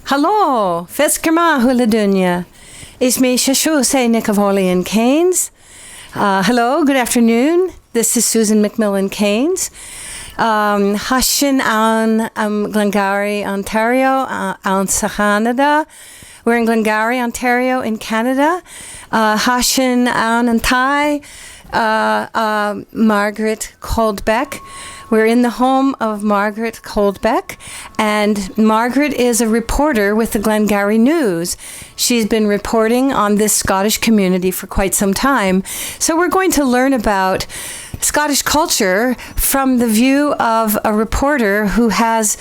Hallo, Feskerma Huladunya. Is me Shashuse Nicavolian Keynes. Hello, good afternoon. This is Susan McMillan Keynes. Hashin an Glengarry, Ontario, an Canada. We're in Glengarry, Ontario, in Canada. Hashin an Thai, Margaret Caldbec. We're in the home of Margaret Caldbec, and Margaret is a reporter with the Glengarry News. She's been reporting on this Scottish community for quite some time. So we're going to learn about Scottish culture from the view of a reporter who has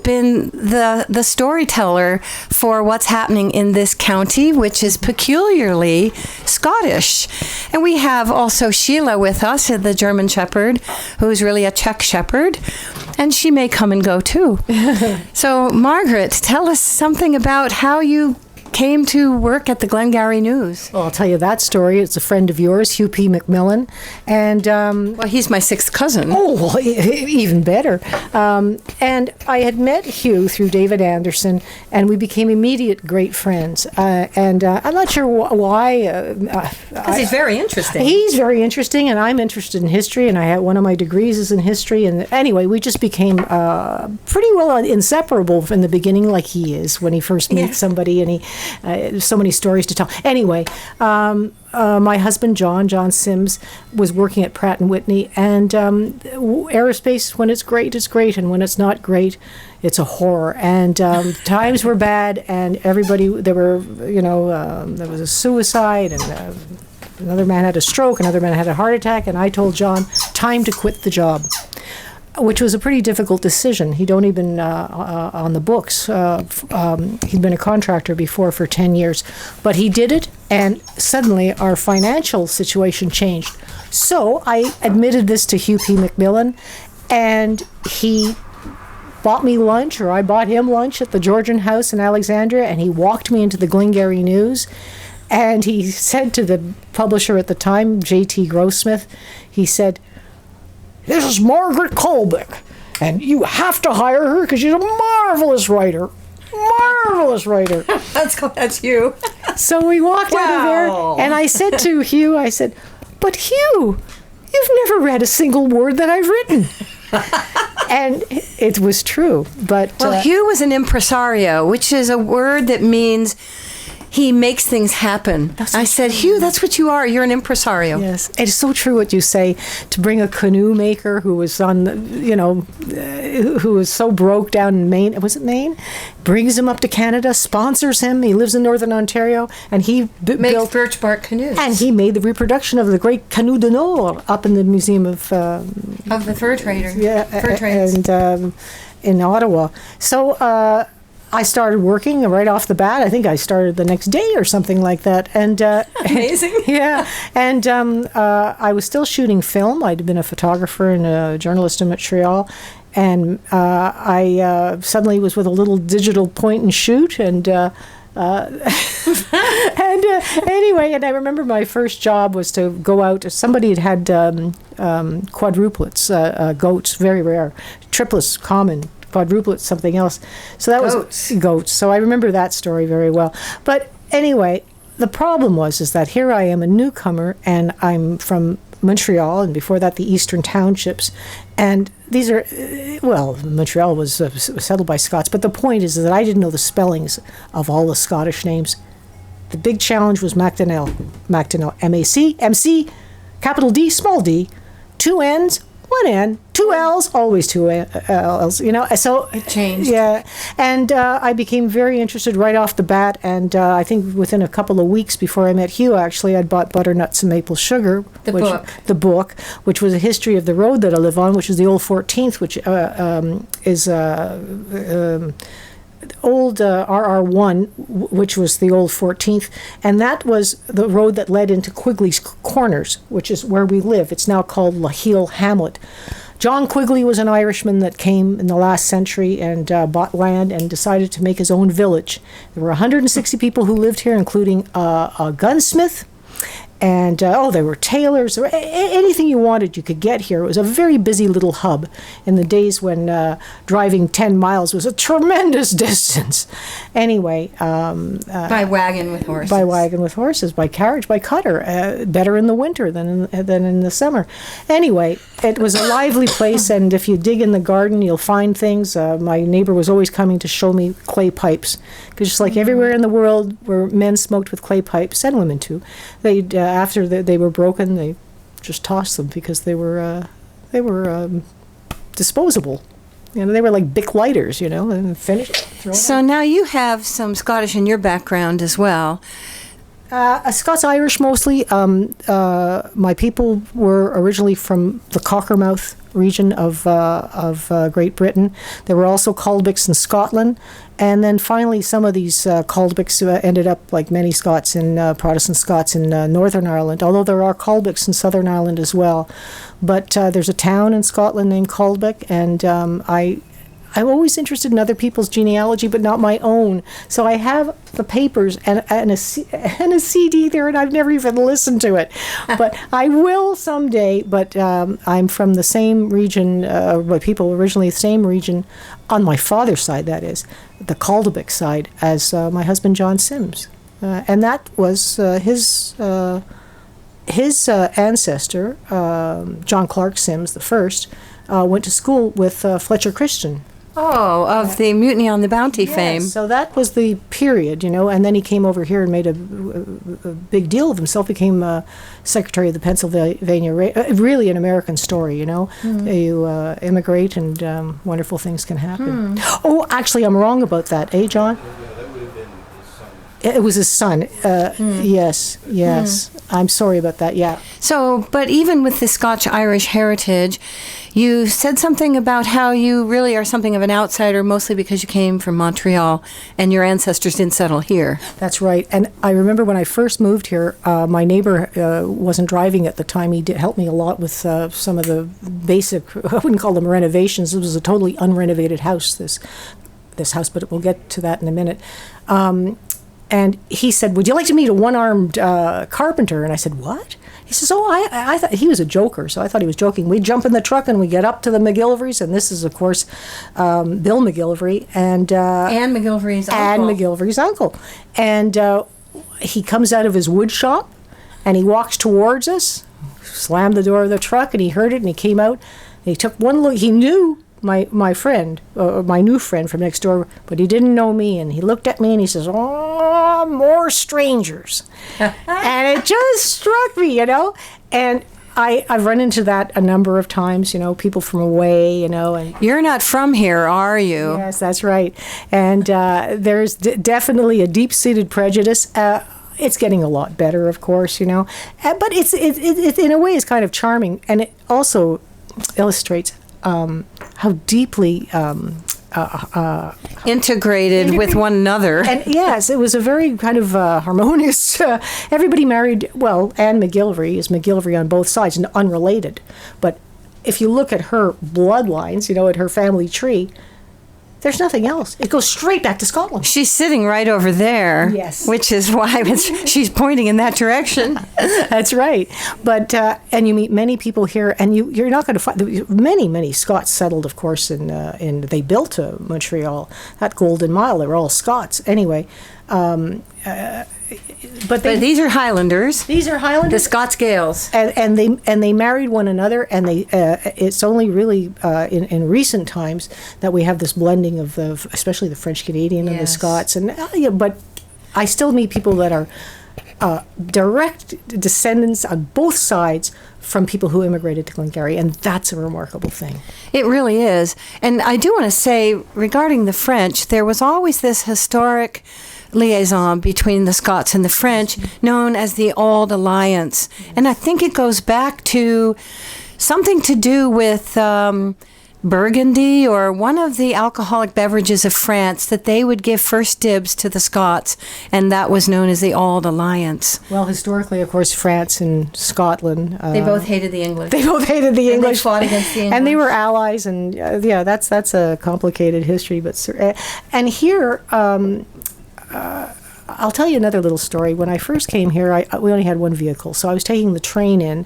been the storyteller for what's happening in this county, which is peculiarly Scottish. And we have also Sheila with us, the German Shepherd, who's really a Czech Shepherd, and she may come and go too. So, Margaret, tell us something about how you came to work at the Glengarry News. Well, I'll tell you that story. It's a friend of yours, Hugh P. McMillan. And well, he's my sixth cousin. Oh, well, even better. And I had met Hugh through David Anderson, and we became immediate great friends. And I'm not sure why. Because he's very interesting. He's very interesting, and I'm interested in history, and I had one of my degrees is in history. And anyway, we just became pretty well inseparable from the beginning, like he is when he first meets somebody, and he so many stories to tell. Anyway, my husband, John Sims, was working at Pratt & Whitney, and aerospace, when it's great, it's great, and when it's not great, it's a horror. And times were bad, and everybody, there was a suicide, and another man had a stroke, another man had a heart attack, and I told John, time to quit the job, which was a pretty difficult decision. He'd only been on the books. He'd been a contractor before for 10 years. But he did it, and suddenly our financial situation changed. So I admitted this to Hugh P. McMillan, and he bought me lunch, or I bought him lunch at the Georgian House in Alexandria, and he walked me into the Glengarry News. And he said to the publisher at the time, J.T. Grossmith, he said, "This is Margaret Caldbec, and you have to hire her because she's a marvelous writer. Marvelous writer." That's you. So we walked out of there, and I said to Hugh, I said, "But Hugh, you've never read a single word that I've written." And it was true. But Hugh was an impresario, which is a word that means he makes things happen. I said, Hugh, that's what you are. You're an impresario. Yes, it's so true what you say. To bring a canoe maker who was on, who was so broke down in Maine. Was it Maine? Brings him up to Canada, sponsors him. He lives in Northern Ontario, and he makes birch bark canoes. And he made the reproduction of the great Canoe de Nord up in the Museum of the Fur Trader. Yeah, Fur Trades. And in Ottawa. So. I started working right off the bat. I think I started the next day or something like that. And amazing. Yeah. And I was still shooting film. I'd been a photographer and a journalist in Montreal. And I suddenly was with a little digital point and shoot. And anyway, and I remember my first job was to go out. Somebody had quadruplets, goats, very rare. Triplets, common. Quadruplets, something else. So that was goats. So I remember that story very well. But anyway, the problem is that here I am, a newcomer, and I'm from Montreal, and before that the Eastern Townships. And these are, Montreal was settled by Scots, but the point is that I didn't know the spellings of all the Scottish names. The big challenge was Macdonnell, M-A-C, M-C, capital D, small d, 2 N's, 1 N, 2 L's, always 2 L's, so it changed. Yeah, and I became very interested right off the bat, and I think within a couple of weeks before I met Hugh, actually, I'd bought Butternuts and Maple Sugar. The book, which was a history of the road that I live on, which is the Old 14th, which is old RR1, which was the Old 14th, and that was the road that led into Quigley's Corners, which is where we live. It's now called Laheel Hamlet. John Quigley was an Irishman that came in the last century and bought land and decided to make his own village. There were 160 people who lived here, including a gunsmith And there were tailors, or anything you wanted you could get here. It was a very busy little hub in the days when driving 10 miles was a tremendous distance. Anyway. By wagon with horses. By wagon with horses, by carriage, by cutter. Better in the winter than in the summer. Anyway, it was a lively place, and if you dig in the garden, you'll find things. My neighbor was always coming to show me clay pipes, because just like everywhere in the world where men smoked with clay pipes, and women too, they'd after they were broken, they just tossed them because they were disposable. You know, they were like Bic lighters, and finished. So now you have some Scottish in your background as well. Scots-Irish mostly. My people were originally from the Cockermouth region of Great Britain. There were also Caldbecs in Scotland, and then finally some of these Caldbecs ended up, like many Scots in Protestant Scots in Northern Ireland, although there are Caldbecs in Southern Ireland as well. But there's a town in Scotland named Caldbec, and I'm always interested in other people's genealogy, but not my own. So I have the papers and a CD there, and I've never even listened to it. But I will someday. But I'm from the same region, my people originally the same region, on my father's side, that is, the Caldbec side, as my husband John Sims. And that was his ancestor, John Clark Sims the first, went to school with Fletcher Christian. Oh, of the Mutiny on the Bounty fame. So that was the period, and then he came over here and made a big deal of himself, became Secretary of the Pennsylvania, really an American story, You immigrate and wonderful things can happen. Oh, actually, I'm wrong about that, John? It was his son. Yes. I'm sorry about that, yeah. So, but even with the Scotch-Irish heritage, you said something about how you really are something of an outsider, mostly because you came from Montreal and your ancestors didn't settle here. That's right. And I remember when I first moved here, my neighbor wasn't driving at the time. He did help me a lot with some of the basic, I wouldn't call them renovations. It was a totally unrenovated house, this house, but we'll get to that in a minute. And he said, "Would you like to meet a one-armed carpenter?" And I said, "What?" He says, I thought he was a joker, so I thought he was joking. We jump in the truck and we get up to the McGillivrys, and this is, of course, Bill McGillivray and Anne McGillivry's uncle. Anne McGillivry's uncle. And he comes out of his wood shop, and he walks towards us, slammed the door of the truck, and he heard it, and he came out, and he took one look. He knew my friend, my new friend from next door, but he didn't know me, and he looked at me and he says, "Oh, more strangers." And it just struck me, and I've run into that a number of times, people from away, and you're not from here, are you? Yes, that's right. And there's definitely a deep-seated prejudice. It's getting a lot better, of course, but it's in a way it's kind of charming, and it also illustrates how deeply integrated with one another. And yes, it was a very kind of harmonious. Everybody married. Well, Anne McGillivray is McGillivray on both sides, and unrelated. But if you look at her bloodlines, at her family tree, there's nothing else. It goes straight back to Scotland. She's sitting right over there. Yes. Which is why she's pointing in that direction. That's right. But, and you meet many people here, and you're not going to find, many Scots settled, of course, they built Montreal, that Golden Mile. They were all Scots. Anyway, but these are Highlanders. These are Highlanders. The Scots-Gaels. And they married one another, and it's only really in recent times that we have this blending of especially the French Canadian and the Scots. And but I still meet people that are direct descendants on both sides from people who immigrated to Glengarry, and that's a remarkable thing. It really is. And I do want to say, regarding the French, there was always this historic liaison between the Scots and the French, known as the Auld Alliance. And I think it goes back to something to do with Burgundy, or one of the alcoholic beverages of France, that they would give first dibs to the Scots, and that was known as the Auld Alliance. Well, historically, of course, France and Scotland... they both hated the English. They both hated the English. They fought against the English. And they were allies, and that's a complicated history. But and here... I'll tell you another little story. When I first came here, we only had one vehicle, so I was taking the train in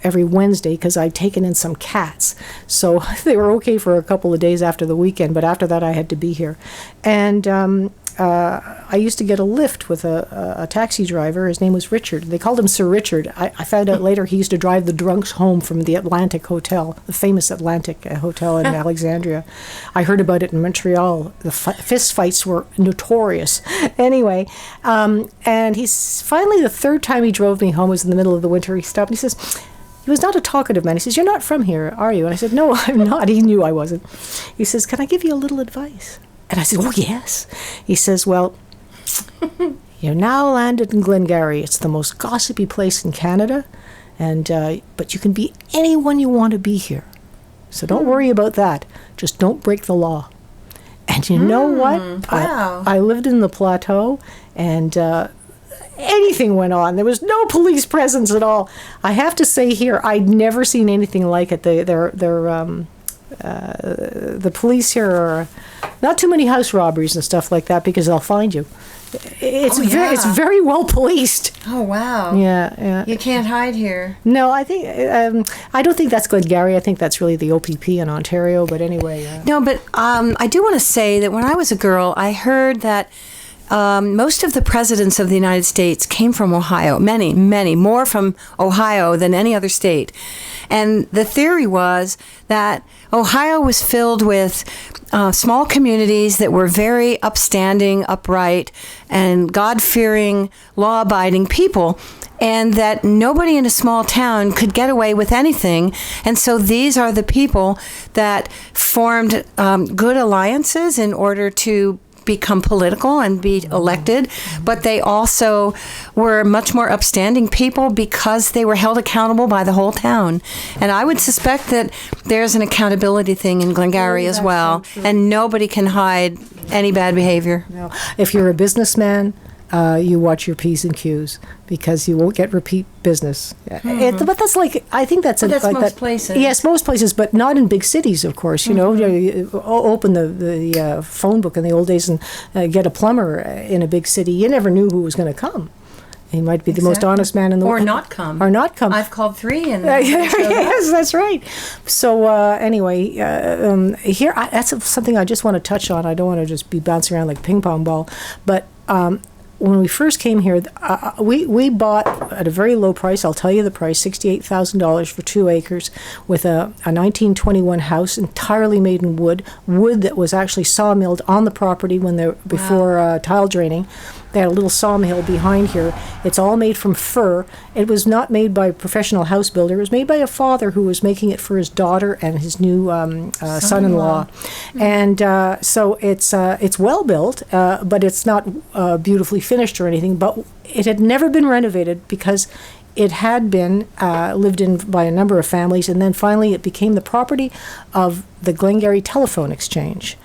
every Wednesday because I'd taken in some cats. So they were okay for a couple of days after the weekend, but after that I had to be here. And I used to get a lift with a taxi driver. His name was Richard. They called him Sir Richard. I found out later he used to drive the drunks home from the Atlantic Hotel, the famous Atlantic Hotel in Alexandria. I heard about it in Montreal. The fist fights were notorious. Anyway, and he's finally, the third time he drove me home was in the middle of the winter. He stopped and he says, he was not a talkative man. He says, "You're not from here, are you?" And I said, "No, I'm not." He knew I wasn't. He says, "Can I give you a little advice?" And I said, "Oh, yes." He says, "Well, you're now landed in Glengarry. It's the most gossipy place in Canada, and but you can be anyone you want to be here. So don't worry about that. Just don't break the law." And you know what? Wow. I lived in the Plateau, and anything went on. There was no police presence at all. I have to say here, I'd never seen anything like it. The police here are not too many house robberies and stuff like that because they'll find you. It's very well policed. Oh, wow. Yeah. You can't hide here. No, I think I don't think that's Glengarry. I think that's really the OPP in Ontario. But anyway. No, but I do want to say that when I was a girl, I heard that most of the presidents of the United States came from Ohio. Many, more from Ohio than any other state. And the theory was that Ohio was filled with small communities that were very upstanding, upright, and God-fearing, law-abiding people, and that nobody in a small town could get away with anything. And so these are the people that formed good alliances in order to become political and be elected, but they also were much more upstanding people because they were held accountable by the whole town. And I would suspect that there's an accountability thing in Glengarry as well, and nobody can hide any bad behavior. No. If you're a businessman, you watch your P's and Q's because you won't get repeat business. But that's like, I think that's most places. Yes, most places, but not in big cities, of course. You know, you open the phone book in the old days and get a plumber in a big city. You never knew who was going to come. He might be the most honest man in the world. Or not come. I've called 3 and yes, that's right. So anyway, here that's something I just want to touch on. I don't want to just be bouncing around like a ping pong ball, but when we first came here, we bought at a very low price. I'll tell you the price: $68,000 for 2 acres, with a 1921 house entirely made in wood that was actually sawmilled on the property before tile draining. They had a little sawmill behind here. It's all made from fir. It was not made by a professional house builder. It was made by a father who was making it for his daughter and his new son-in-law. And so it's well built, but it's not beautifully finished or anything. But it had never been renovated because it had been lived in by a number of families, and then finally it became the property of the Glengarry Telephone Exchange.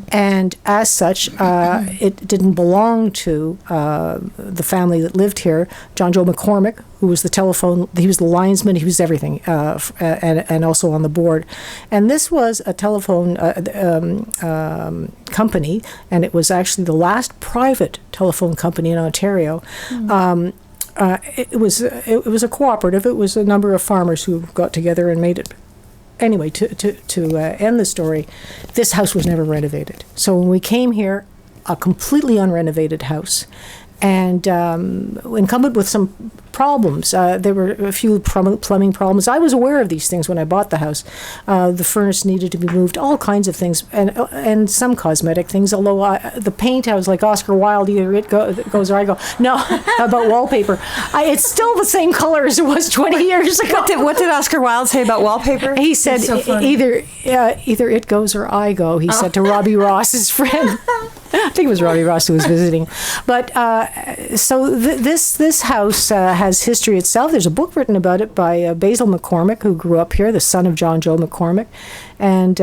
And as such, it didn't belong to the family that lived here. John Joe McCormick, who was he was the linesman, he was everything, and also on the board. And this was a telephone company, and it was actually the last private telephone company in Ontario. It was a cooperative. It was a number of farmers who got together and made it. Anyway, to end the story, this house was never renovated. So when we came here, a completely unrenovated house, and incumbent with some problems. There were a few plumbing problems. I was aware of these things when I bought the house. The furnace needed to be moved, all kinds of things, and some cosmetic things. Although the paint, I was like Oscar Wilde, either it goes or I go. No, about wallpaper. It's still the same color as it was 20 years ago. What did Oscar Wilde say about wallpaper? He said, so either it goes or I go, he said to Robbie Ross, his friend. I think it was Robbie Ross who was visiting. But so this house has history itself. There's a book written about it by Basil McCormick, who grew up here, the son of John Joe McCormick. And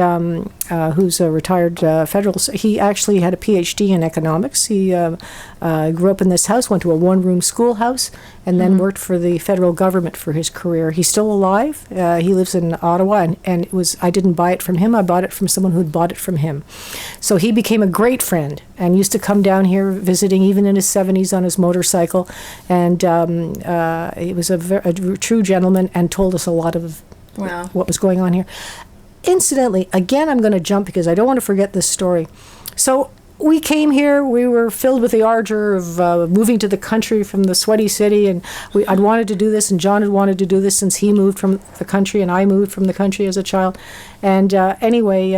who's a retired federal. He actually had a PhD in economics. He grew up in this house, went to a one-room schoolhouse, and then worked for the federal government for his career. He's still alive. He lives in Ottawa, and I didn't buy it from him. I bought it from someone who'd bought it from him. So he became a great friend and used to come down here visiting, even in his 70s, on his motorcycle. And he was a true gentleman and told us a lot of what was going on here. Incidentally, again, I'm going to jump because I don't want to forget this story. So we came here, we were filled with the ardor of moving to the country from the sweaty city, and I'd wanted to do this, and John had wanted to do this since he moved from the country, and I moved from the country as a child. And anyway,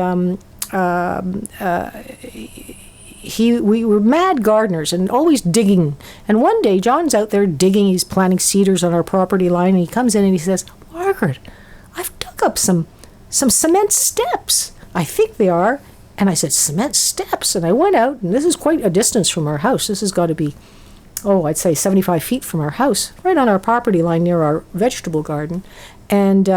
we were mad gardeners and always digging. And one day, John's out there digging, he's planting cedars on our property line, and he comes in and he says, "Margaret, I've dug up some cement steps. I think they are." And I said, "Cement steps?" And I went out, and this is quite a distance from our house. This has got to be, I'd say 75 feet from our house, right on our property line near our vegetable garden. And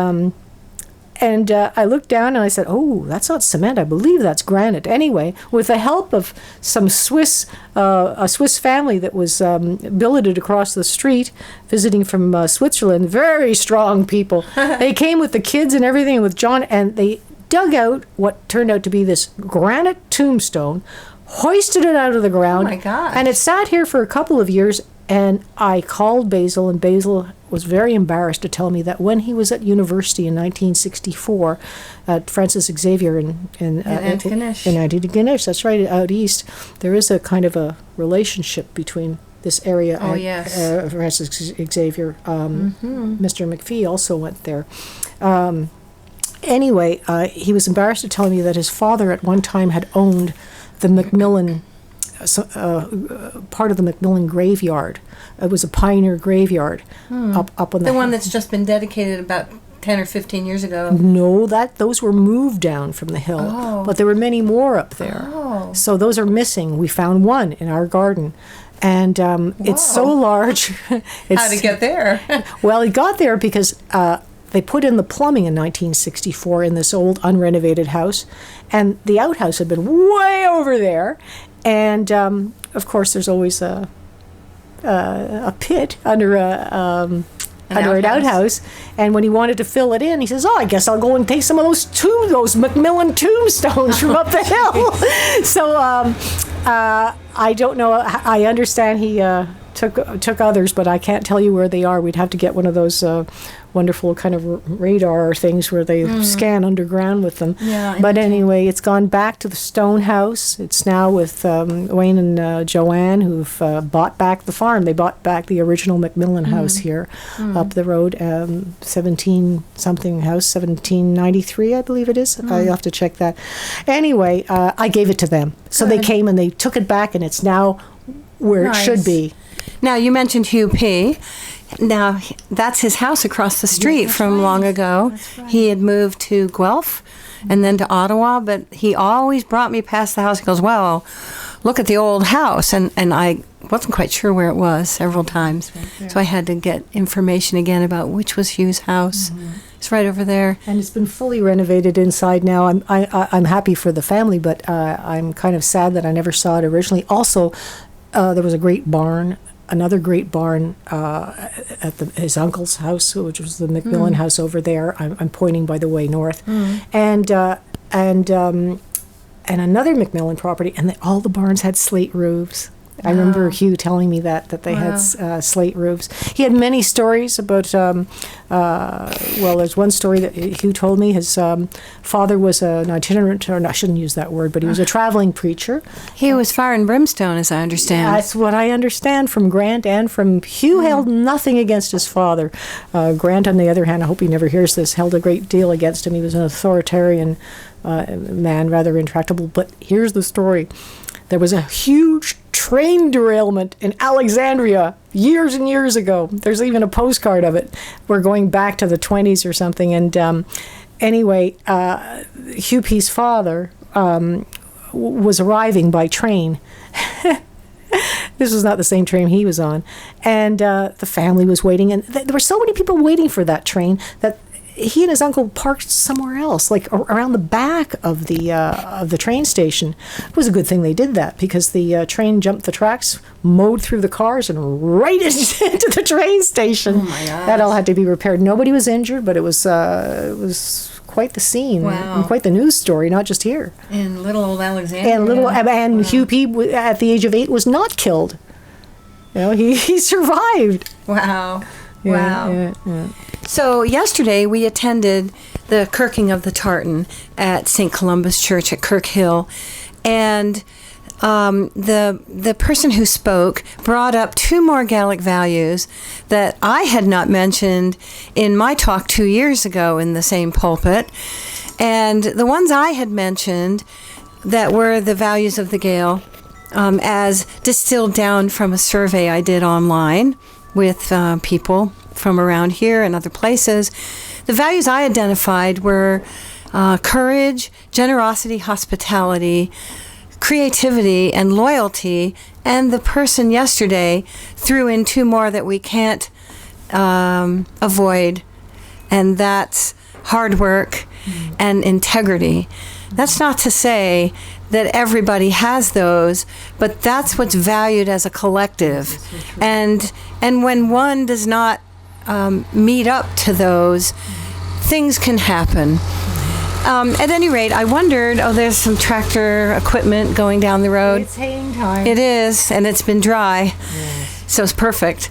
I looked down and I said, "Oh, that's not cement. I believe that's granite." Anyway, with the help of some a Swiss family that was billeted across the street, visiting from Switzerland, very strong people. They came with the kids and everything, with John, and they dug out what turned out to be this granite tombstone, hoisted it out of the ground. Oh my gosh. And it sat here for a couple of years, and I called Basil, and Basil was very embarrassed to tell me that when he was at university in 1964 at Francis Xavier in Antigonish, that's right, out east, there is a kind of a relationship between this area and Francis Xavier. Mr. McPhee also went there. Anyway, he was embarrassed to tell me that his father at one time had owned the Macmillan, part of the Macmillan graveyard. It was a pioneer graveyard up on the one that's just been dedicated about 10 or 15 years ago. No, those were moved down from the hill, but there were many more up there. So those are missing. We found one in our garden. And it's so large. How did it get there? Well, it got there because they put in the plumbing in 1964 in this old unrenovated house, and the outhouse had been way over there. And of course, there's always a pit under an outhouse. And when he wanted to fill it in, he says, "I guess I'll go and take some of those Macmillan tombstones from up the hill." So I don't know. I understand he took others, but I can't tell you where they are. We'd have to get one of those wonderful kind of radar things where they scan underground with them. Yeah, but anyway, it's gone back to the stone house. It's now with Wayne and Joanne, who've bought back the farm. They bought back the original Macmillan house here up the road, 17-something house, 1793, I believe it is. I have to check that. Anyway, I gave it to them. So they came and they took it back, and it's now where it should be. Now, you mentioned Hugh P. Now, that's his house across the street from long ago. Right. He had moved to Guelph and then to Ottawa, but he always brought me past the house. He goes, "Well, look at the old house." And I wasn't quite sure where it was several times. Right. So I had to get information again about which was Hugh's house. It's right over there. And it's been fully renovated inside now. I'm happy for the family, but I'm kind of sad that I never saw it originally. Also, there was a great barn. Another great barn at his uncle's house, which was the Macmillan house over there. I'm pointing, by the way, north, and another Macmillan property, and all the barns had slate roofs. I remember Hugh telling me that they had slate roofs. He had many stories about, there's one story that Hugh told me. His father was an itinerant, or I shouldn't use that word, but he was a traveling preacher. He was fire and brimstone, as I understand. That's what I understand from Grant and from Hugh. Held nothing against his father. Grant, on the other hand, I hope he never hears this, held a great deal against him. He was an authoritarian man, rather intractable. But here's the story. There was a huge train derailment in Alexandria years and years ago. There's even a postcard of it. We're going back to the 20s or something. And anyway, Hugh P's father was arriving by train. This was not the same train he was on. And the family was waiting. And there were so many people waiting for that train that he and his uncle parked somewhere else, like around the back of the train station. It was a good thing they did that, because the train jumped the tracks, mowed through the cars, and right into the train station. Oh my gosh. That all had to be repaired. Nobody was injured, but it was quite the scene. Wow. And quite the news story, not just here. In little old Alexandria. And Hugh P. at the age of 8 was not killed. You know, he survived. Wow. Yeah, Wow. yeah. So yesterday we attended the kirking of the tartan at St. Columba's Church at Kirkhill, and the person who spoke brought up 2 more Gaelic values that I had not mentioned in my talk 2 years ago in the same pulpit. And the ones I had mentioned that were the values of the Gael, as distilled down from a survey I did online with people from around here and other places. The values I identified were courage, generosity, hospitality, creativity, and loyalty. And the person yesterday threw in 2 more that we can't avoid, and that's hard work and integrity. That's not to say that everybody has those, but that's what's valued as a collective. And when one does not meet up to those, things can happen. At any rate, I wondered, there's some tractor equipment going down the road. It's haying time. It is, and it's been dry, so it's perfect.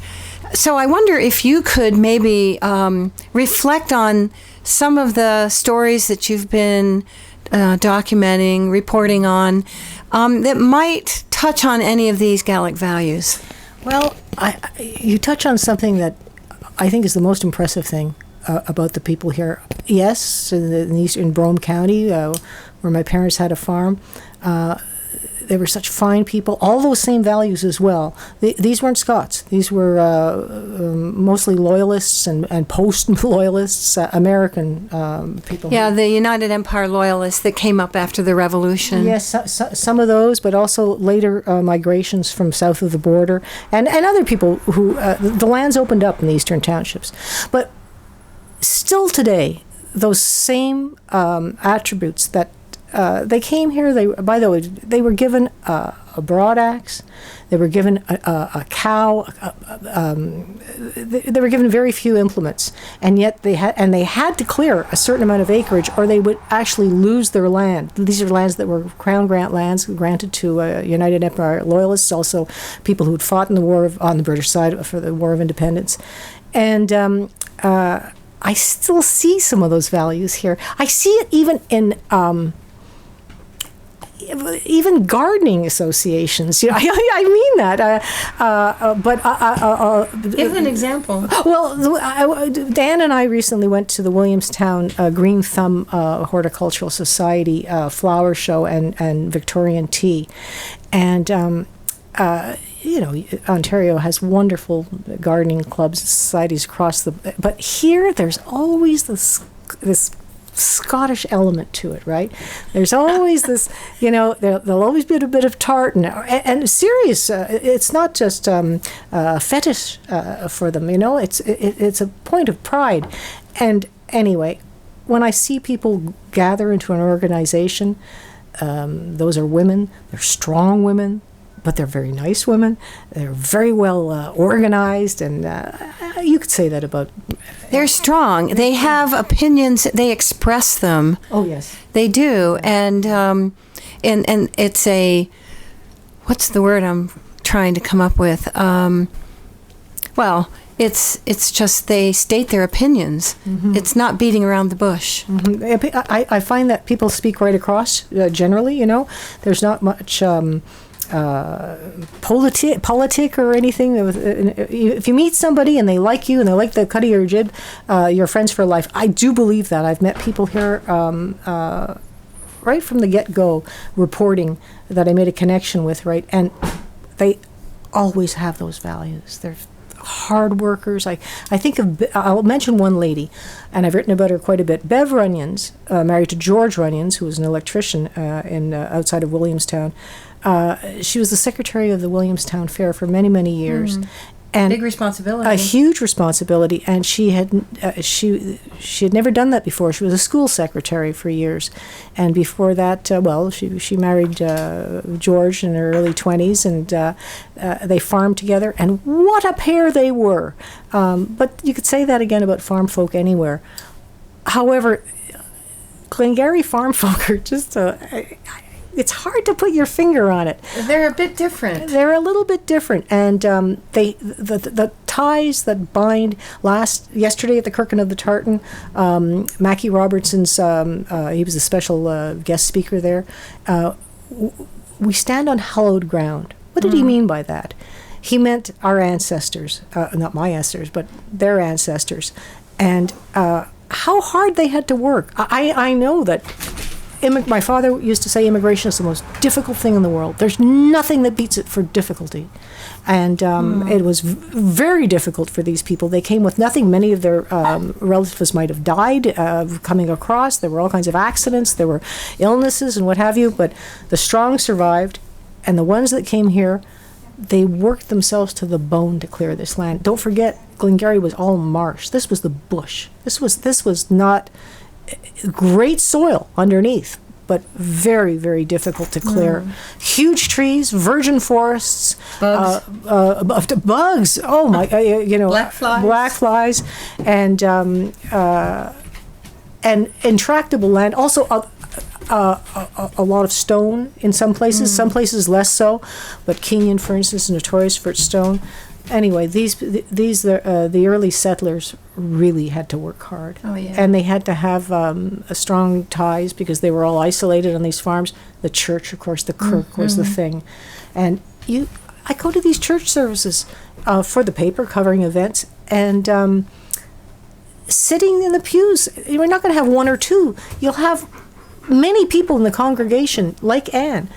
So I wonder if you could maybe reflect on some of the stories that you've been documenting, reporting on, that might touch on any of these Gaelic values. Well, you touch on something that I think is the most impressive thing about the people here. Yes, in Brome County, where my parents had a farm, they were such fine people. All those same values as well. These weren't Scots. These were mostly Loyalists and post-Loyalists, American people. Yeah, the United Empire Loyalists that came up after the Revolution. Yes, some of those, but also later migrations from south of the border, and other people who the lands opened up in the eastern townships. But still today, those same attributes that they came here. By the way, they were given a broadaxe. They were given a cow. They were given very few implements, and yet they had to clear a certain amount of acreage, or they would actually lose their land. These are lands that were Crown grant lands granted to United Empire Loyalists, also people who had fought in the war on the British side for the War of Independence, and. I still see some of those values here. I see it even in even gardening associations. You know, I mean that. But give an example. Well, Dan and I recently went to the Williamstown Green Thumb Horticultural Society flower show and Victorian tea, and. You know, Ontario has wonderful gardening clubs, societies across but here there's always this Scottish element to it, right? There's always this, you know, there'll always be a bit of tartan and serious. It's not just a fetish for them, you know. It's a point of pride. And anyway, when I see people gather into an organization, those are women. They're strong women. But they're very nice women. They're very well organized, and you could say that about. They're strong. They have opinions. They express them. Oh yes, they do, and it's a, what's the word I'm trying to come up with? Well, it's just they state their opinions. Mm-hmm. It's not beating around the bush. Mm-hmm. I find that people speak right across. Generally, you know, there's not much. Politic or anything. If you meet somebody and they like you and they like the cut of your jib, you're friends for life. I do believe that. I've met people here right from the get-go reporting that I made a connection with, right? And they always have those values. They're hard workers. I think I'll mention one lady, and I've written about her quite a bit. Bev Runyons, married to George Runyons, who was an electrician outside of Williamstown. She was the secretary of the Williamstown Fair for many, many years. And big responsibility. A huge responsibility, and she had never done that before. She was a school secretary for years, and before that, she married George in her early 20s, and they farmed together. And what a pair they were! But you could say that again about farm folk anywhere. However, Glengarry farm folk are just it's hard to put your finger on it. They're a bit different. They're a little bit different, and the ties that bind. Yesterday at the Kirkin of the Tartan, Mackey Robertson's he was a special guest speaker there. We stand on hallowed ground. What did he mean by that? He meant our ancestors, not my ancestors, but their ancestors, and how hard they had to work. I know that. My father used to say immigration is the most difficult thing in the world. There's nothing that beats it for difficulty. And it was very difficult for these people. They came with nothing. Many of their relatives might have died coming across. There were all kinds of accidents. There were illnesses and what have you. But the strong survived. And the ones that came here, they worked themselves to the bone to clear this land. Don't forget, Glengarry was all marsh. This was the bush. This was not great soil underneath, but very, very difficult to clear. Huge trees, virgin forests, bugs. Oh my! Black flies, and intractable land. Also, a lot of stone in some places. Some places less so, but Kenyon, for instance, is notorious for its stone. Anyway, the early settlers really had to work hard. Oh, yeah. And they had to have strong ties because they were all isolated on these farms. The church, of course, the kirk was the thing. And I go to these church services for the paper covering events, and sitting in the pews, you're not going to have one or two. You'll have many people in the congregation, like Anne,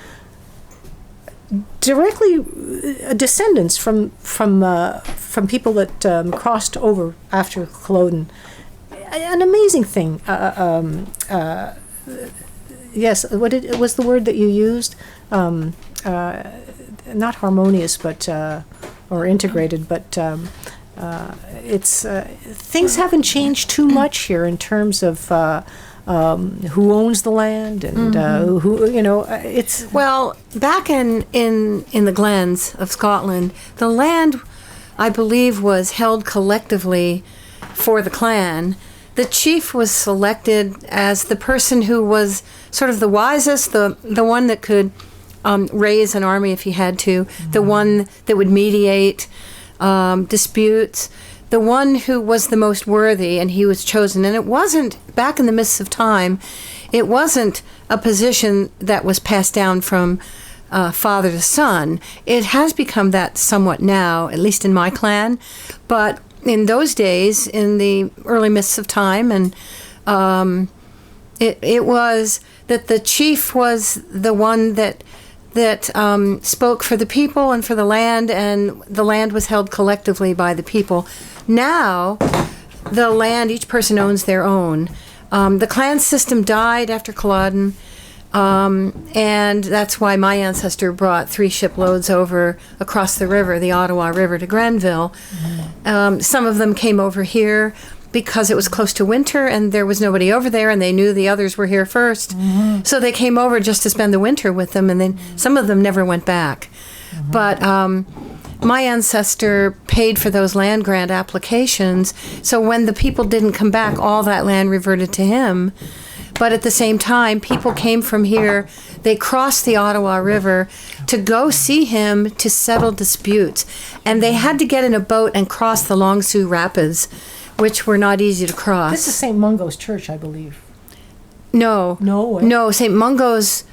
directly descendants from people that crossed over after Culloden. An amazing thing. Yes, what was the word that you used? Not harmonious, but or integrated, but it's things haven't changed too much here in terms of who owns the land and who it's back in the glens of Scotland, the land, I believe, was held collectively for the clan. The chief was selected as the person who was sort of the wisest, the one that could raise an army if he had to, the one that would mediate disputes, the one who was the most worthy, and he was chosen. And it wasn't, back in the mists of time, it wasn't a position that was passed down from father to son. It has become that somewhat now, at least in my clan. But in those days, in the early mists of time, and it was that the chief was the one that spoke for the people and for the land, and the land was held collectively by the people. Now, the land, each person owns their own. The clan system died after Culloden, and that's why my ancestor brought 3 shiploads over across the river, the Ottawa River, to Grenville. Some of them came over here because it was close to winter and there was nobody over there, and they knew the others were here first. So they came over just to spend the winter with them, and then some of them never went back. But my ancestor paid for those land grant applications, so when the people didn't come back, all that land reverted to him. But at the same time, people came from here. They crossed the Ottawa River to go see him to settle disputes. And they had to get in a boat and cross the Long Sault Rapids, which were not easy to cross. This is St. Mungo's Church, I believe. No. No? No, St. Mungo's...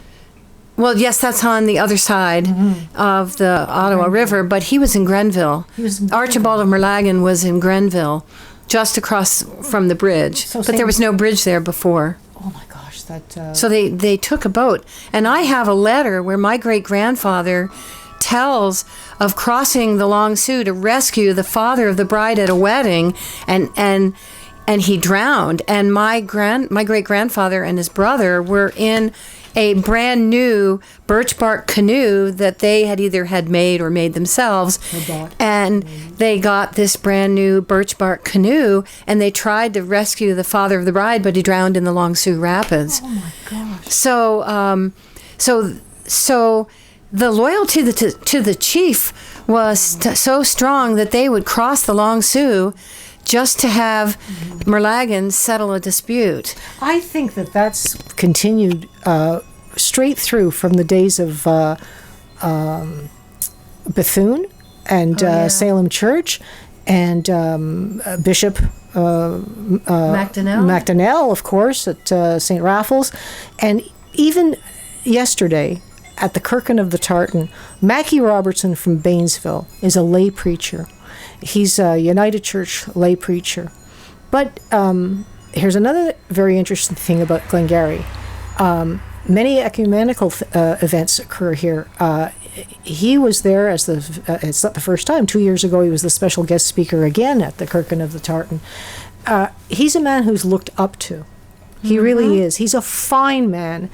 Well, yes, that's on the other side of the Ottawa River, but he was in Grenville. Archibald of Merlagan was in Grenville, just across from the bridge. But there was no bridge there before. Oh my gosh, that... So they took a boat. And I have a letter where my great-grandfather tells of crossing the Long Sault to rescue the father of the bride at a wedding, and and he drowned. And my great grandfather and his brother were in a brand new birch bark canoe that they had either had made or made themselves. And they got this brand new birch bark canoe, and they tried to rescue the father of the bride, but he drowned in the Long Sault Rapids. Oh my gosh. So the loyalty to the chief was so strong that they would cross the Long Sault just to have Merlagan settle a dispute. I think that's continued straight through from the days of Bethune and Salem Church and Bishop MacDonnell, of course, at St. Raffles. And even yesterday at the Kirkin of the Tartan, Mackey Robertson from Baynesville is a lay preacher. He's a United Church lay preacher. But here's another very interesting thing about Glengarry. Many ecumenical events occur here. He was there as it's not the first time. 2 years ago, he was the special guest speaker again at the Kirkin of the Tartan. He's a man who's looked up to. He really is. He's a fine man,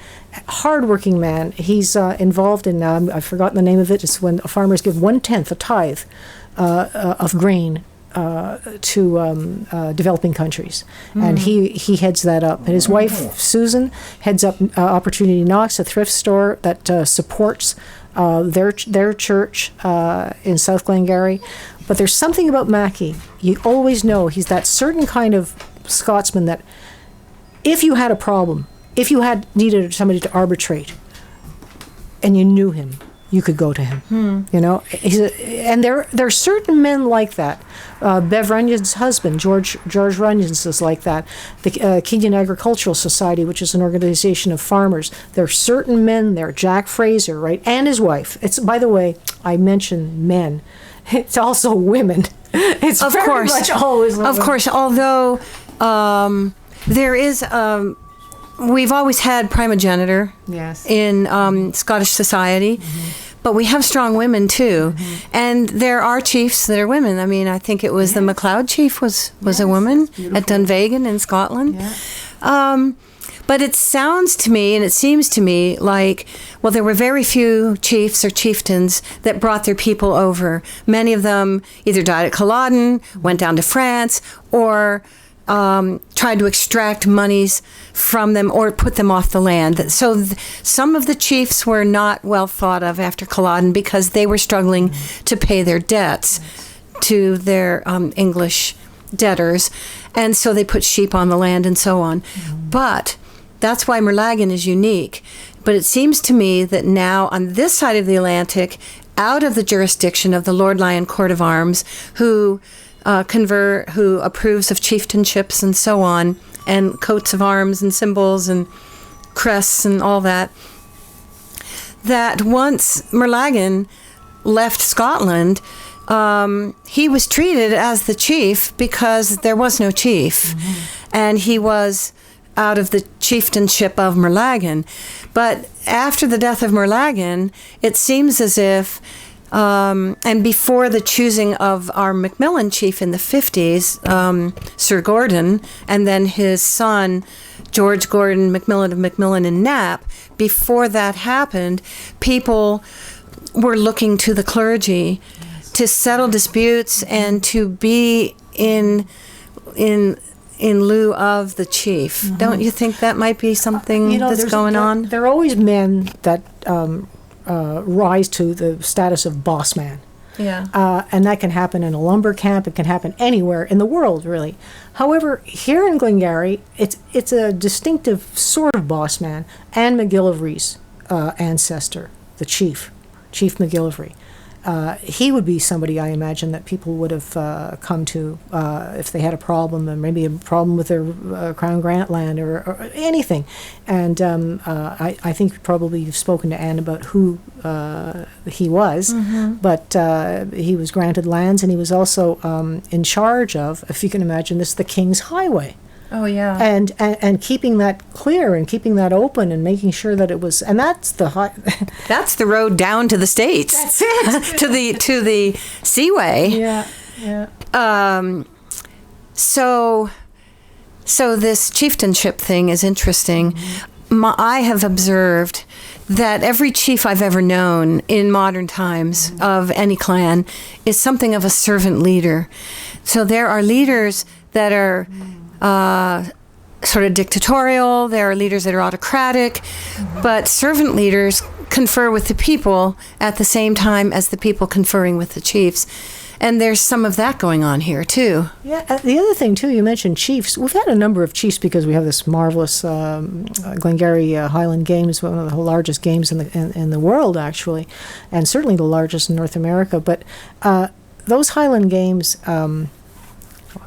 hardworking man. He's involved in, I've forgotten the name of it, it's when farmers give 1/10, a tithe, of grain to developing countries. And he heads that up. And his wife, Susan, heads up Opportunity Knox, a thrift store that supports their church in South Glengarry. But there's something about Mackey. You always know he's that certain kind of Scotsman that if you had a problem, if you needed somebody to arbitrate, and you knew him, you could go to him. You know, and there are certain men like that. Bev Runyon's husband, George Runyon's, is like that. The Kenyan Agricultural Society, which is an organization of farmers, there are certain men there. Jack Fraser, right, and his wife. It's, by the way, I mention men. It's also women. It's of very course much always women. Of course, although. There is, we've always had primogeniture in Scottish society, but we have strong women too. And there are chiefs that are women. I mean, I think it was the MacLeod chief was a woman at Dunvegan in Scotland. But it sounds to me, and it seems to me like, well, there were very few chiefs or chieftains that brought their people over. Many of them either died at Culloden, went down to France, or tried to extract monies from them or put them off the land. So some of the chiefs were not well thought of after Culloden because they were struggling to pay their debts to their English debtors. And so they put sheep on the land and so on. But that's why Merlagan is unique. But it seems to me that now on this side of the Atlantic, out of the jurisdiction of the Lord Lyon Court of Arms, who approves of chieftainships and so on, and coats of arms and symbols and crests and all that, that once Merlagan left Scotland, he was treated as the chief because there was no chief. And he was out of the chieftainship of Merlagan. But after the death of Merlagan, it seems as if and before the choosing of our Macmillan chief in the 50s, Sir Gordon, and then his son, George Gordon Macmillan of Macmillan and Knapp, before that happened, people were looking to the clergy to settle disputes and to be in lieu of the chief. Don't you think that might be something that's going on? There are always men that rise to the status of boss man. And that can happen in a lumber camp. It can happen anywhere in the world, really. However, here in Glengarry, it's a distinctive sort of boss man. Anne McGillivray's ancestor, the Chief McGillivray. He would be somebody, I imagine, that people would have come to if they had a problem, and maybe a problem with their Crown Grant land or anything. And I think probably you've spoken to Anne about who he was, but he was granted lands, and he was also in charge of, if you can imagine this, the King's Highway. Oh yeah. And keeping that clear and keeping that open and making sure that it was, and that's that's the road down to the States. That's it. to the Seaway. Yeah. So So this chieftainship thing is interesting. I have observed that every chief I've ever known in modern times of any clan is something of a servant leader. So there are leaders that are sort of dictatorial, there are leaders that are autocratic, but servant leaders confer with the people at the same time as the people conferring with the chiefs. And there's some of that going on here, too. Yeah, the other thing, too, you mentioned chiefs. We've had a number of chiefs because we have this marvelous Glengarry Highland Games, one of the largest games in the world, actually, and certainly the largest in North America. But those Highland Games, I've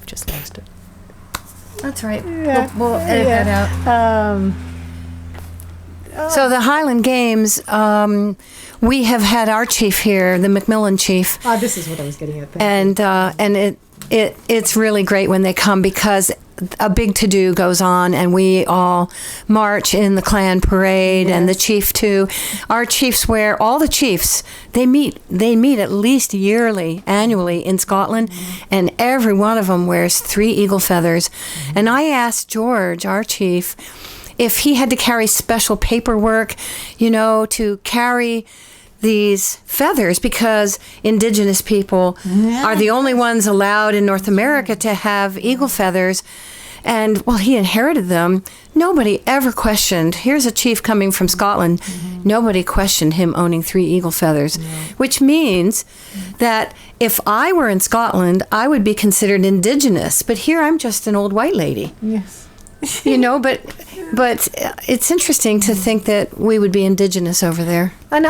just lost it. That's right. Yeah. We'll edit that out. So the Highland Games, we have had our chief here, the Macmillan chief. This is what I was getting at. And it's really great when they come because a big to-do goes on and we all march in the clan parade and the chief too. Our chiefs wear, all the chiefs, they meet at least annually in Scotland, and every one of them wears 3 eagle feathers. And I asked George, our chief, if he had to carry special paperwork, to carry these feathers because Indigenous people are the only ones allowed in North America to have eagle feathers. And, well, he inherited them. Nobody ever questioned. Here's a chief coming from Scotland. Nobody questioned him owning 3 eagle feathers, which means that if I were in Scotland, I would be considered Indigenous. But here I'm just an old white lady. Yes. But it's interesting to think that we would be Indigenous over there. And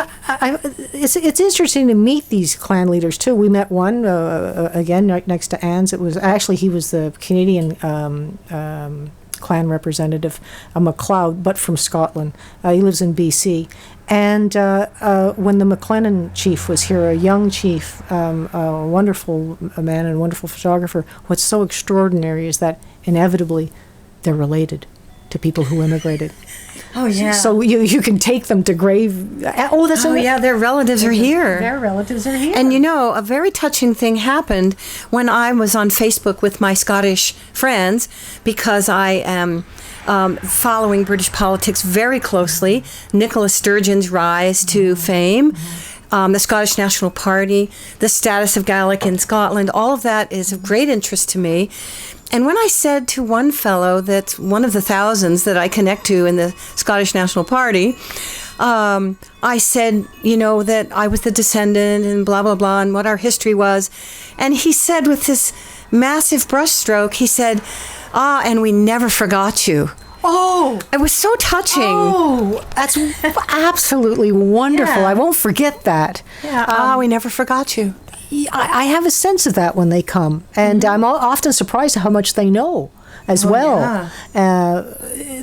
it's interesting to meet these clan leaders too. We met one again right next to Anne's. He was the Canadian clan representative, a MacLeod, but from Scotland. He lives in BC. And when the McLennan chief was here, a young chief, a wonderful man and a wonderful photographer, what's so extraordinary is that inevitably they're related to people who immigrated. Oh, yeah. So you can take them to grave. Their relatives are here. Their relatives are here. And a very touching thing happened when I was on Facebook with my Scottish friends, because I am following British politics very closely. Nicola Sturgeon's rise to fame. The Scottish National Party, the status of Gaelic in Scotland, all of that is of great interest to me. And when I said to one fellow, that's one of the thousands that I connect to in the Scottish National Party, I said, that I was the descendant and blah, blah, blah, and what our history was. And he said with this massive brushstroke, he said, and we never forgot you. Oh, it was so touching. Oh, that's absolutely wonderful. Yeah. I won't forget that. Yeah. We never forgot you. I have a sense of that when they come, and I'm often surprised at how much they know as well. Yeah.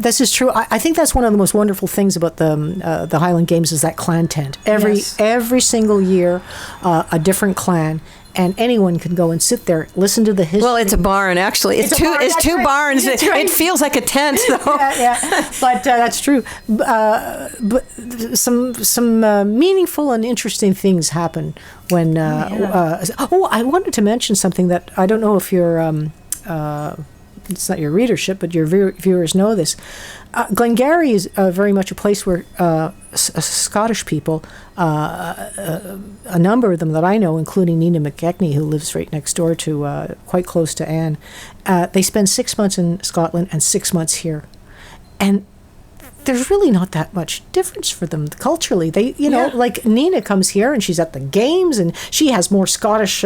This is true. I think that's one of the most wonderful things about the Highland Games is that clan tent. Every single year, a different clan. And anyone can go and sit there, listen to the history. Well, it's a barn, actually. It's two barns. Right. It feels like a tent, though. Yeah. But that's true. But some meaningful and interesting things happen when. I wanted to mention something that I don't know if your it's not your readership, but your viewers know this. Glengarry is very much a place where Scottish people, a number of them that I know, including Nina McKechnie, who lives right next door to, quite close to Anne, they spend 6 months in Scotland and 6 months here. And there's really not that much difference for them culturally. They, like Nina comes here and she's at the games and she has more Scottish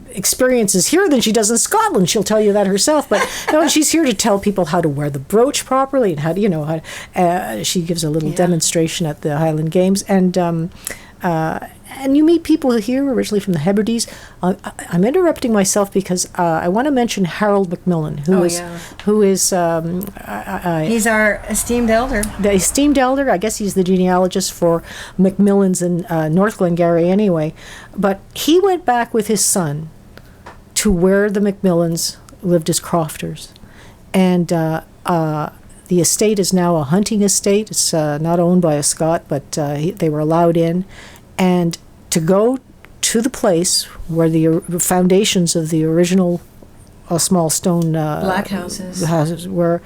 experiences here than she does in Scotland. She'll tell you that herself. But she's here to tell people how to wear the brooch properly and how to, she gives a little demonstration at the Highland Games. And you meet people here originally from the Hebrides. I'm interrupting myself because I want to mention Harold Macmillan, who is he's our esteemed elder. The esteemed elder. I guess he's the genealogist for Macmillans in North Glengarry anyway. But he went back with his son to where the Macmillans lived as crofters, and the estate is now a hunting estate. It's not owned by a Scot, but they were allowed in. And to go to the place where the foundations of the original small stone black houses where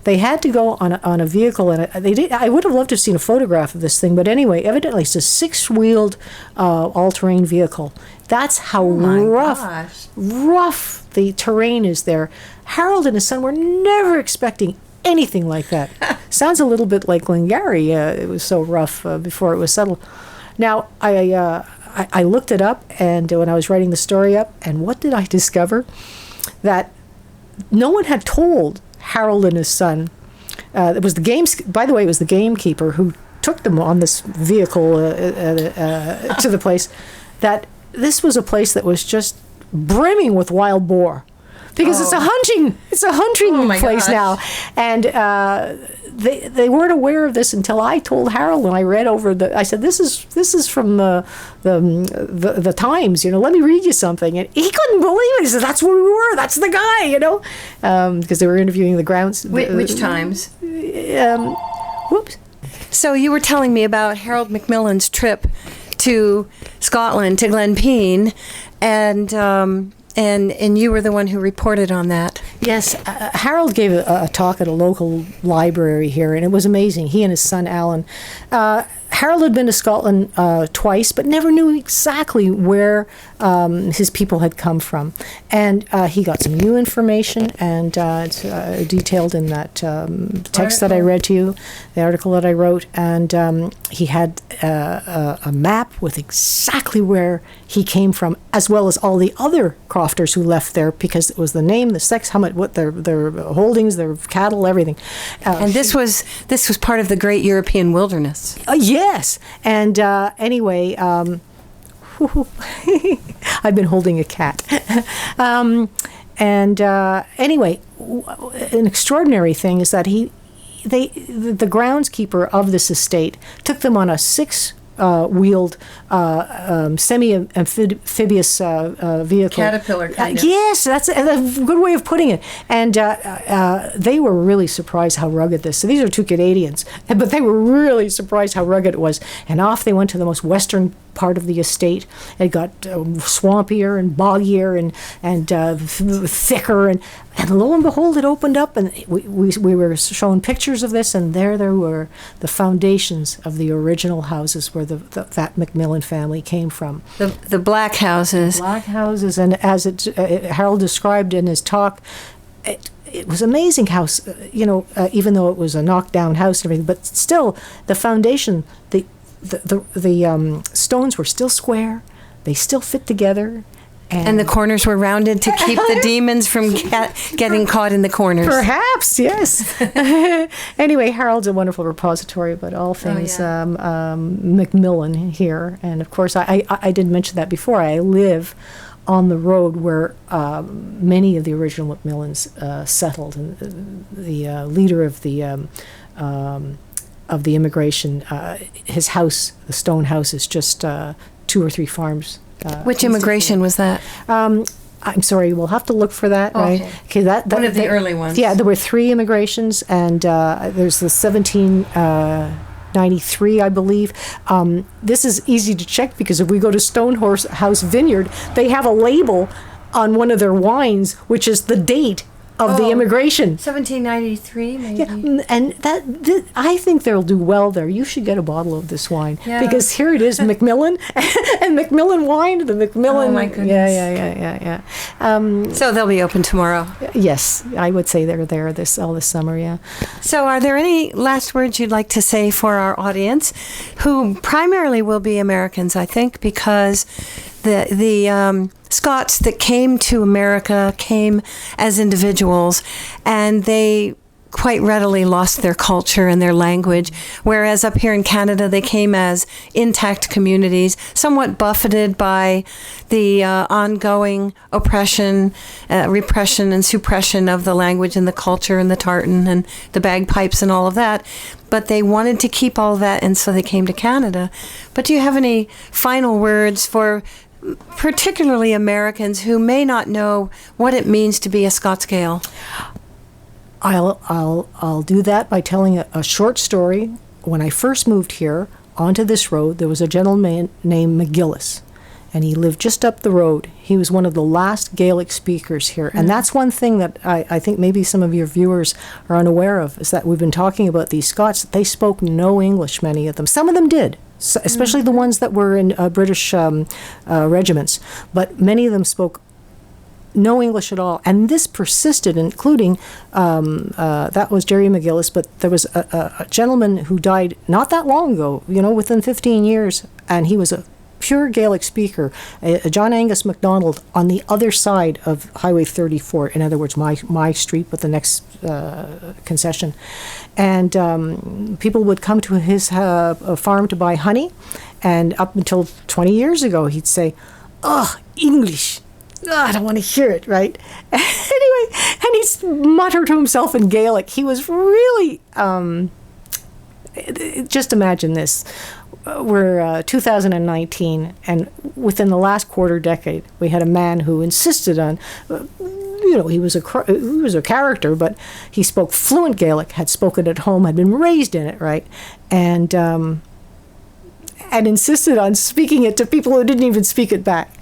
they had to go on a vehicle, and I would have loved to have seen a photograph of this thing, but anyway, evidently it's a 6-wheeled all-terrain vehicle. That's how rough the terrain is there. Harold and his son were never expecting anything like that. Sounds a little bit like Glengarry. It was so rough before it was settled. Now, I looked it up, and when I was writing the story up, and what did I discover? That no one had told Harold and his son. It was by the way, it was the gamekeeper who took them on this vehicle to the place, that this was a place that was just brimming with wild boar. Because it's a hunting place now. And they weren't aware of this until I told Harold when I read over I said, this is from the Times, let me read you something. And he couldn't believe it. He said, that's where we were. That's the guy, because they were interviewing the grounds. Which Times? Whoops. So you were telling me about Harold McMillan's trip to Scotland, to Glenpeen, and you were the one who reported on that. Yes, Harold gave a talk at a local library here, and it was amazing. He and his son, Alan. Harold had been to Scotland twice, but never knew exactly where his people had come from. And he got some new information, and it's detailed in that text that I read to you, the article that I wrote. And he had a map with exactly where he came from, as well as all the other crofters who left there, because it was the name, the sex, how much, what their holdings, their cattle, everything. And this was part of the great European wilderness. Yes, and anyway, I've been holding a cat. Anyway, an extraordinary thing is that the groundskeeper of this estate took them on a 6-wheeled semi-amphibious vehicle. Caterpillar kind of. Yes, that's a good way of putting it. And they were really surprised how rugged this. So these are 2 Canadians, but they were really surprised how rugged it was. And off they went to the most western part of the estate. It got swampier and boggier and thicker, and lo and behold, it opened up, and we were shown pictures of this, and there were the foundations of the original houses where that Macmillan family came from. The black houses. Black houses, and as Harold described in his talk, it was amazing how, even though it was a knockdown house and everything, but still the foundation, the stones were still square, they still fit together. And the corners were rounded to keep the demons from getting caught in the corners. Perhaps, yes. Anyway, Harold's a wonderful repository about all things Macmillan here. And of course, I did mention that before. I live on the road where many of the original Macmillans settled. And the leader of the immigration, his house, the stone house, is just 2 or 3 farms. Which immigration was that? I'm sorry, we'll have to look for that, right? Okay, that one of the early ones. Yeah, there were 3 immigrations, and there's the 1793, I believe. This is easy to check because if we go to Stonehorse House Vineyard, they have a label on one of their wines, which is the date of the immigration. 1793, maybe. Yeah, and I think they'll do well there. You should get a bottle of this wine because here it is, Macmillan and Macmillan wine. The Macmillan. Oh my goodness. Yeah. So they'll be open tomorrow. Yes, I would say they're there all this summer. Yeah. So, are there any last words you'd like to say for our audience, who primarily will be Americans? I think because the Scots that came to America came as individuals, and they quite readily lost their culture and their language, whereas up here in Canada they came as intact communities, somewhat buffeted by the ongoing oppression, repression and suppression of the language and the culture and the tartan and the bagpipes and all of that. But they wanted to keep all that, and so they came to Canada. But do you have any final words for particularly Americans who may not know what it means to be a Scots-Gael? I'll do that by telling a short story. When I first moved here onto this road, there was a gentleman named McGillis, and he lived just up the road. He was one of the last Gaelic speakers here. And that's one thing that I think maybe some of your viewers are unaware of, is that we've been talking about these Scots. They spoke no English, many of them. Some of them did, especially the ones that were in British regiments. But many of them spoke no English at all. And this persisted, including, that was Jerry McGillis, but there was a gentleman who died not that long ago, within 15 years, and he was a pure Gaelic speaker, John Angus MacDonald, on the other side of Highway 34, in other words, my street, but the next concession. And people would come to his farm to buy honey, and up until 20 years ago, he'd say, "Oh, English. I don't want to hear it," right? Anyway, and he's muttered to himself in Gaelic. He was really, just imagine this. We're 2019, and within the last quarter decade, we had a man who insisted on, he was a character, but he spoke fluent Gaelic, had spoken at home, had been raised in it, right? And insisted on speaking it to people who didn't even speak it back.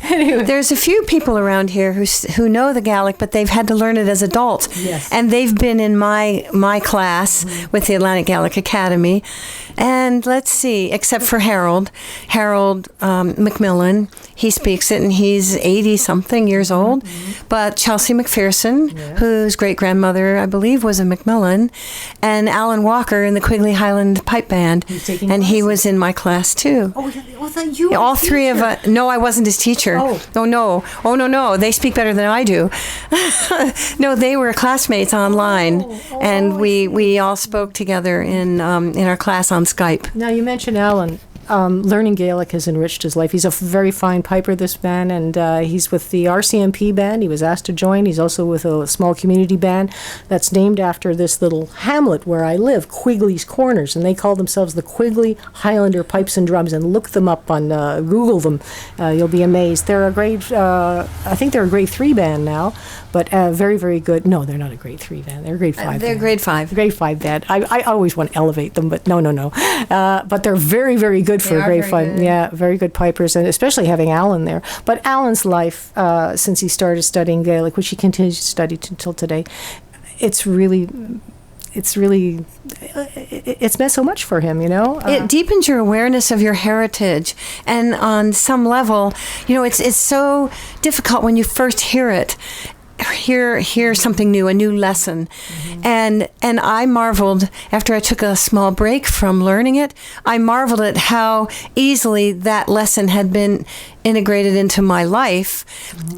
Anyway. There's a few people around here who know the Gaelic, but they've had to learn it as adults. Yes. And they've been in my class with the Atlantic Gaelic Academy. And let's see, except for Harold Macmillan, he speaks it, and he's 80-something years old. But Chelsea McPherson, whose great-grandmother, I believe, was a Macmillan, and Alan Walker in the Quigley Highland Pipe Band. And he was in my class, too. Oh, I thought you were all three of us. No, I wasn't his teacher. No. They speak better than I do. No, they were classmates online, and we all spoke together in our class on Skype. Now, you mentioned Alan. Learning Gaelic has enriched his life. He's a very fine piper, this man, and he's with the RCMP band. He was asked to join. He's also with a small community band that's named after this little hamlet where I live, Quigley's Corners, and they call themselves the Quigley Highlander Pipes and Drums. And look them up on Google them. You'll be amazed. They're I think they're a grade 3 band now, but very, very good. No, they're not a grade 3 band. They're a grade 5 They're band. grade 5. Grade 5 band. I always want to elevate them, but no. But they're very, very good for a grade 5. Yeah, very good pipers, and especially having Alan there. But Alan's life, since he started studying Gaelic, which he continues to study until today, it's meant so much for him, It deepens your awareness of your heritage, and on some level, it's so difficult when you first hear it. Hear something new, a new lesson. And I marveled, after I took a small break from learning it, I marveled at how easily that lesson had been integrated into my life,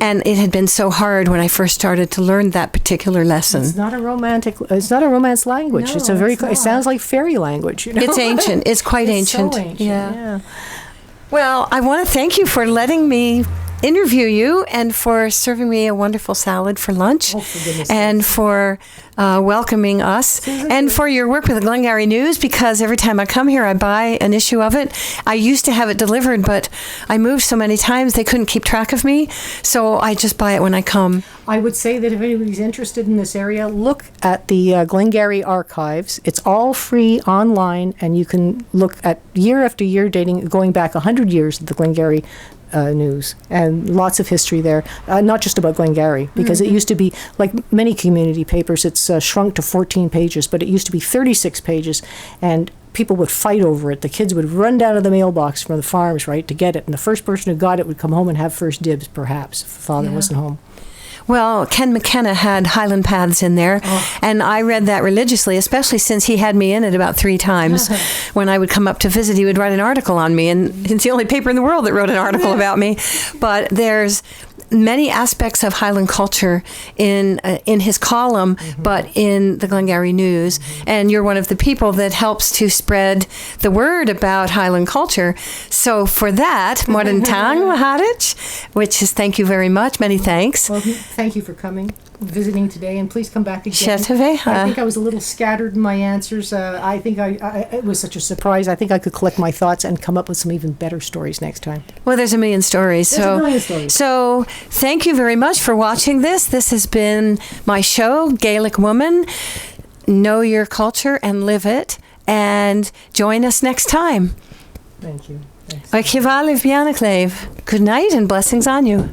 and it had been so hard when I first started to learn that particular lesson. It's not a romance language. No, it sounds like fairy language, It's ancient. It's quite ancient. So ancient. Yeah. Well, I want to thank you for letting me interview you, and for serving me a wonderful salad for lunch, and for welcoming us, and for your work with the Glengarry News, because every time I come here I buy an issue of it. I used to have it delivered, but I moved so many times they couldn't keep track of me, so I just buy it when I come. I would say that if anybody's interested in this area, look at the Glengarry archives. It's all free online, and you can look at year after year, going back 100 years of the Glengarry News, and lots of history there, not just about Glengarry, because it used to be, like many community papers, it's shrunk to 14 pages, but it used to be 36 pages, and people would fight over it. The kids would run down to the mailbox from the farms, right, to get it, and the first person who got it would come home and have first dibs, perhaps, if the father wasn't home. Well, Ken McKenna had Highland Paths in there, and I read that religiously, especially since he had me in it about 3 times. When I would come up to visit, he would write an article on me, and it's the only paper in the world that wrote an article about me. But there's many aspects of Highland culture in his column, but in the Glengarry News. And you're one of the people that helps to spread the word about Highland culture. So for that, Moran Tang Maharich, which is thank you very much. Many thanks. Well, thank you for coming, visiting today, and please come back again. I think I was a little scattered in my answers. I think it was such a surprise. I think I could collect my thoughts and come up with some even better stories next time. Well, there's a million stories. So thank you very much for watching this. This has been my show, Gaelicwoman. Know your culture and live it, and join us next time. Thank you. Thanks. Good night and blessings on you.